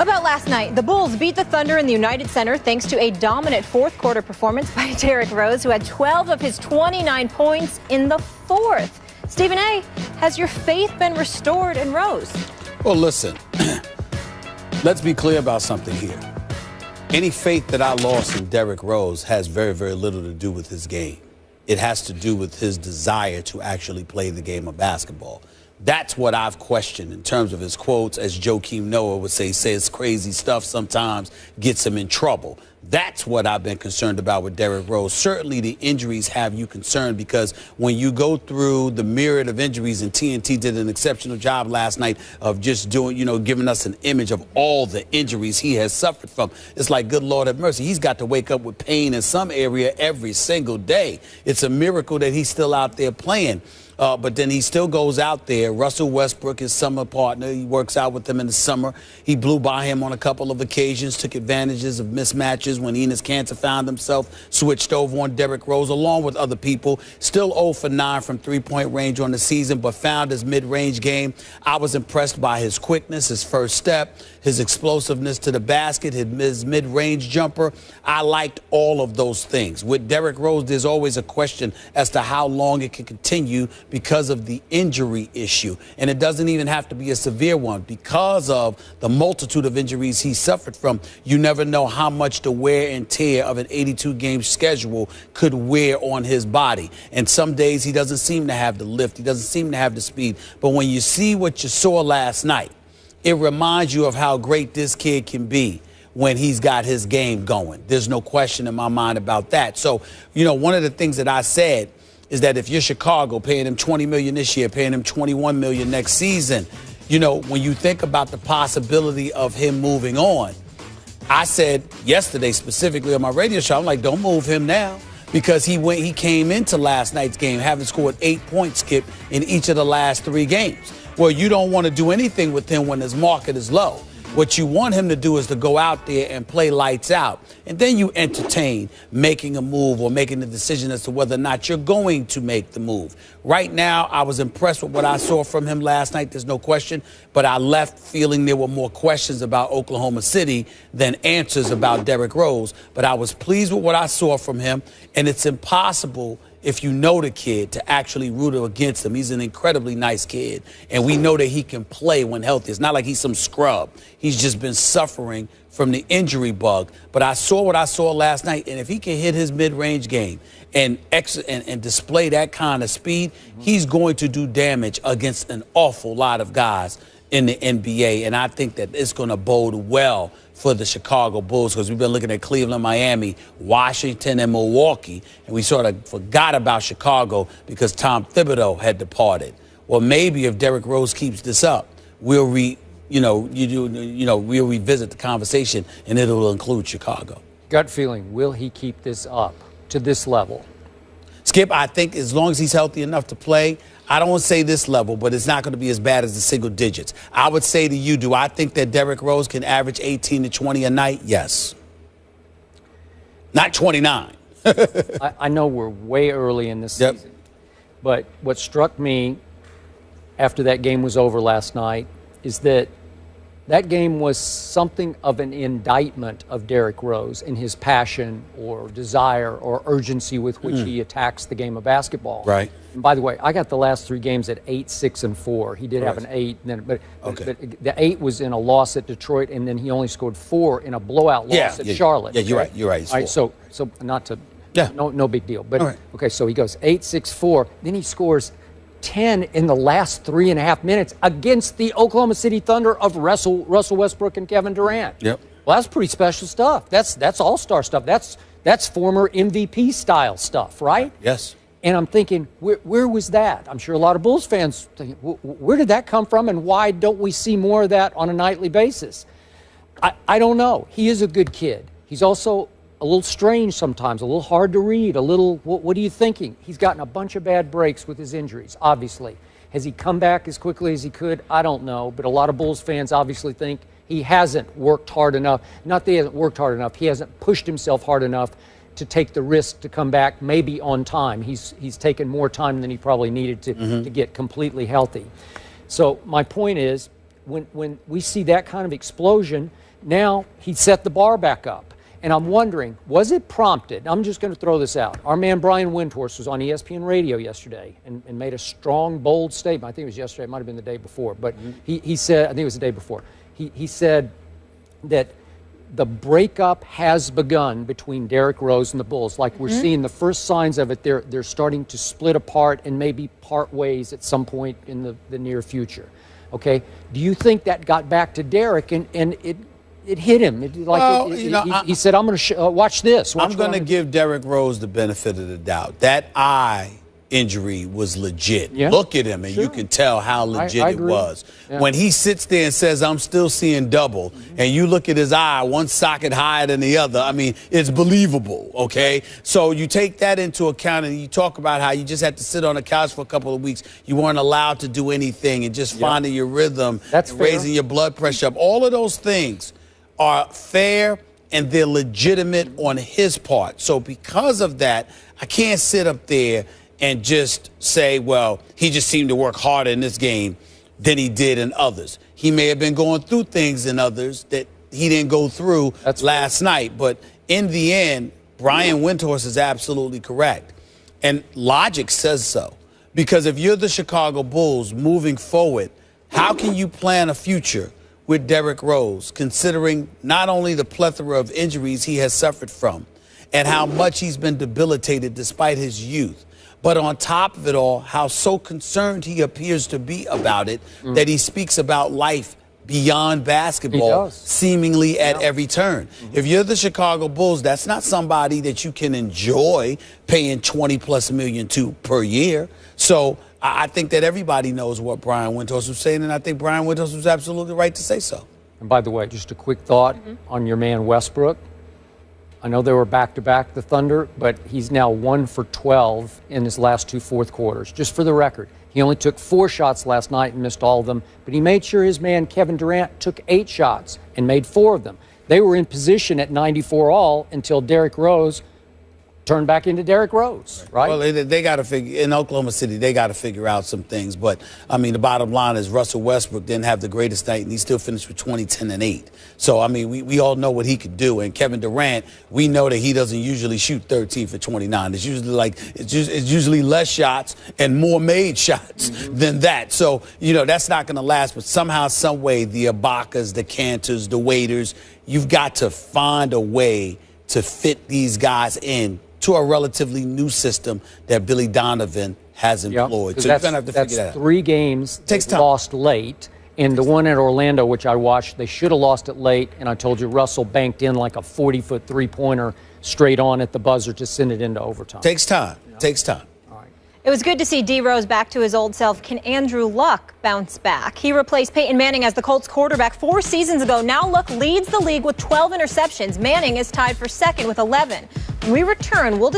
About last night, the Bulls beat the Thunder in the United Center thanks to a dominant fourth quarter performance by Derrick Rose, who had 12 of his 29 points in the fourth. Stephen A., has your faith been restored in Rose? Well, listen, let's be clear about something here. Any faith that I lost in Derrick Rose has very, very little to do with his game. It has to do with his desire to actually play the game of basketball. That's what I've questioned in terms of his quotes, as Joakim Noah would say, says crazy stuff sometimes, gets him in trouble. That's what I've been concerned about with Derrick Rose. Certainly the injuries have you concerned, because when you go through the myriad of injuries, and TNT did an exceptional job last night of just doing, giving us an image of all the injuries he has suffered from. It's like, good Lord have mercy. He's got to wake up with pain in some area every single day. It's a miracle that he's still out there playing. But then he still goes out there. Russell Westbrook, his summer partner, he works out with him in the summer. He blew by him on a couple of occasions, took advantages of mismatches when Enes Kanter found himself switched over on Derrick Rose, along with other people. Still 0 for 9 from three-point range on the season, but found his mid-range game. I was impressed by his quickness, his first step, his explosiveness to the basket, his mid-range jumper. I liked all of those things. With Derrick Rose, there's always a question as to how long it can continue because of the injury issue. And it doesn't even have to be a severe one. Because of the multitude of injuries he suffered from, you never know how much the wear and tear of an 82-game schedule could wear on his body. And some days he doesn't seem to have the lift. He doesn't seem to have the speed. But when you see what you saw last night, it reminds you of how great this kid can be when he's got his game going. There's no question in my mind about that. So, one of the things that I said is that if you're Chicago, paying him $20 million this year, paying him $21 million next season, when you think about the possibility of him moving on, I said yesterday specifically on my radio show, I'm like, don't move him now, because he came into last night's game having scored 8 points, Skip, in each of the last 3 games. Well, you don't want to do anything with him when his market is low. What you want him to do is to go out there and play lights out. And then you entertain making a move or making a decision as to whether or not you're going to make the move. Right now, I was impressed with what I saw from him last night. There's no question. But I left feeling there were more questions about Oklahoma City than answers about Derrick Rose. But I was pleased with what I saw from him. And it's impossible, if you know the kid, to actually root against him. He's an incredibly nice kid, and we know that he can play when healthy. It's not like he's some scrub. He's just been suffering from the injury bug. But I saw what I saw last night, and if he can hit his mid-range game and display that kind of speed, he's going to do damage against an awful lot of guys in the NBA, and I think that it's going to bode well for the Chicago Bulls, because we've been looking at Cleveland, Miami, Washington, and Milwaukee, and we sort of forgot about Chicago because Tom Thibodeau had departed. Well, maybe if Derrick Rose keeps this up, we'll revisit the conversation, and it'll include Chicago. Gut feeling, will he keep this up to this level? Skip, I think as long as he's healthy enough to play, I don't want to say this level, but it's not going to be as bad as the single digits. I would say to you, do I think that Derrick Rose can average 18 to 20 a night? Yes. Not 29. I know we're way early in this season, but what struck me after that game was over last night is that game was something of an indictment of Derrick Rose and his passion or desire or urgency with which he attacks the game of basketball. Right. And by the way, I got the last 3 games at 8, 6, and 4. He did have an 8, but the 8 was in a loss at Detroit, and then he only scored 4 in a blowout loss at Charlotte. Yeah, you're right. You're right. All right, so not to, no big deal. But okay, so he goes 8, 6, 4. Then he scores 10 in the last 3.5 minutes against the Oklahoma City Thunder of Russell Westbrook and Kevin Durant. Yep. Well, that's pretty special stuff. That's all-star stuff. That's former MVP style stuff, right? Yes. And I'm thinking, where was that? I'm sure a lot of Bulls fans think, where did that come from, and why don't we see more of that on a nightly basis? I don't know. He is a good kid. He's also a little strange sometimes, a little hard to read, a little, what are you thinking? He's gotten a bunch of bad breaks with his injuries, obviously. Has he come back as quickly as he could? I don't know, but a lot of Bulls fans obviously think he hasn't worked hard enough. Not that he hasn't worked hard enough, he hasn't pushed himself hard enough to take the risk to come back maybe on time. He's taken more time than he probably needed to get completely healthy. So my point is, when we see that kind of explosion, now he set the bar back up. And I'm wondering, was it prompted? I'm just going to throw this out. Our man Brian Windhorst was on ESPN radio yesterday and made a strong, bold statement. I think it was yesterday. It might have been the day before. But he said, I think it was the day before. He said that the breakup has begun between Derrick Rose and the Bulls. Like we're seeing the first signs of it. They're starting to split apart and maybe part ways at some point in the near future. Okay? Do you think that got back to Derrick and it hit him? He said, I'm going to watch this. I'm going to give Derrick Rose the benefit of the doubt. That eye injury was legit. Yeah. Look at him, and you can tell how legit it was. Yeah. When he sits there and says, I'm still seeing double, and you look at his eye, one socket higher than the other, I mean, it's believable, okay? So you take that into account, and you talk about how you just had to sit on the couch for a couple of weeks. You weren't allowed to do anything, and just finding your rhythm, and raising your blood pressure up. All of those things are fair, and they're legitimate on his part. So because of that, I can't sit up there and just say, well, he just seemed to work harder in this game than he did in others. He may have been going through things in others that he didn't go through last night. But in the end, Brian Windhorst is absolutely correct. And logic says so. Because if you're the Chicago Bulls moving forward, how can you plan a future with Derrick Rose, considering not only the plethora of injuries he has suffered from and how much he's been debilitated despite his youth, but on top of it all, how so concerned he appears to be about it that he speaks about life beyond basketball seemingly at every turn. If you're the Chicago Bulls, that's not somebody that you can enjoy paying $20+ million to per year. So I think that everybody knows what Brian Windhorst was saying, and I think Brian Windhorst was absolutely right to say so. And by the way, just a quick thought on your man Westbrook. I know they were back-to-back, the Thunder, but he's now 1 for 12 in his last 2 fourth quarters. Just for the record, he only took 4 shots last night and missed all of them, but he made sure his man Kevin Durant took 8 shots and made 4 of them. They were in position at 94 all until Derrick Rose turned back into Derrick Rose, right? Well, they got to figure, in Oklahoma City, they got to figure out some things. But, I mean, the bottom line is Russell Westbrook didn't have the greatest night, and he still finished with 20, 10, and 8. So, I mean, we all know what he could do. And Kevin Durant, we know that he doesn't usually shoot 13 for 29. It's usually it's usually less shots and more made shots than that. So, you know, that's not going to last. But somehow, some way, the Ibakas, the Cantors, the Waiters, you've got to find a way to fit these guys in to a relatively new system that Billy Donovan has employed. So you're going to have to figure that out. 3 games Takes time. Lost late. And the one at Orlando, which I watched, they should have lost it late. And I told you, Russell banked in like a 40-foot three-pointer straight on at the buzzer to send it into overtime. Takes time. Takes time. It was good to see D. Rose back to his old self. Can Andrew Luck bounce back? He replaced Peyton Manning as the Colts quarterback 4 seasons ago. Now Luck leads the league with 12 interceptions. Manning is tied for second with 11. When we return, we'll